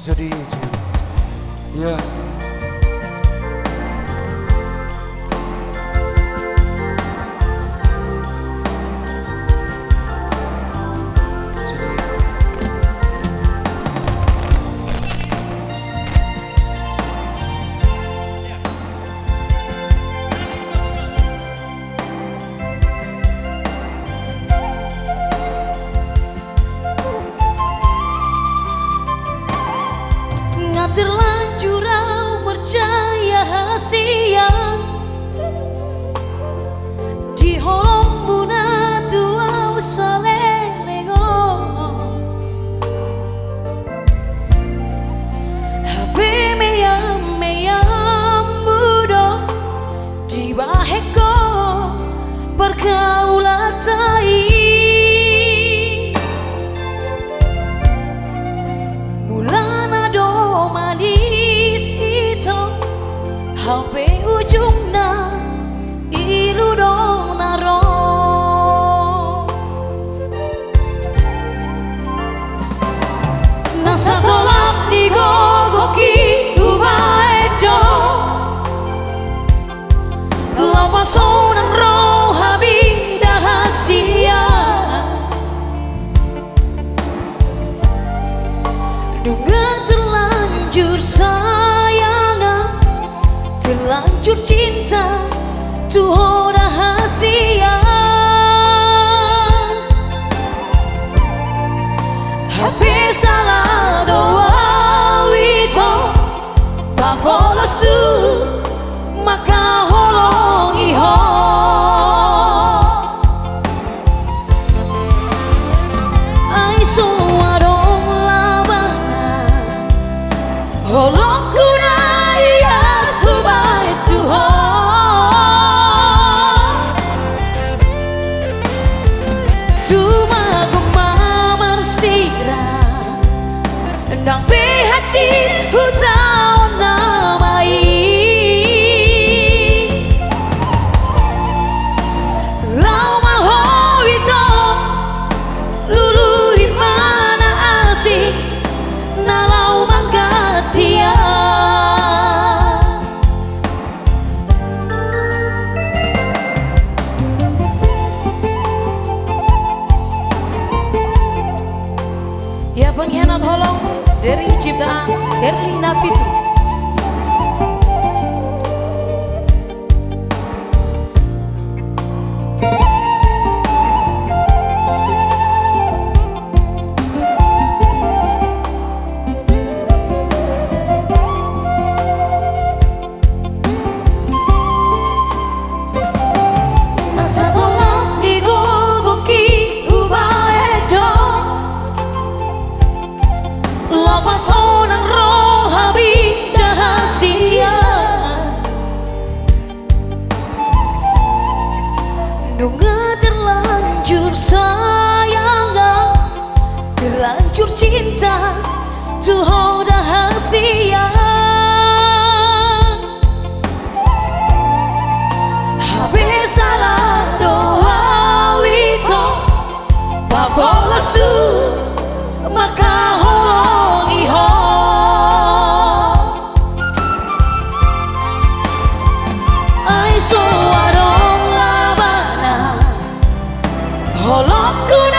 Jadi ya. Terlanjur au percaya hasiang di holong muna tu au salelengo habe meyam mudo di baheko pergaulatai sampai ujungna ilu dong naro nasa tolak digogoki ubaedo lama sonang roh habi dahasia dunga terlanjur terlanjur cinta tuh rahasia HP salah doa wito babolosu maka holong iho aiso adong labana holong kuna nang behati hutau namai lau maho wito lulu mana asik nalau manggatia ya pengkhianat holong dari ciptaan Sherlina Pitu. Masa tolak digogoki ubaedo lama sonang roh habi dahasia nunga terlanjur sayang terlanjur cinta tuh dahasia habe salah doa wito babolosu maka holong iho aiso adong labana holong kuna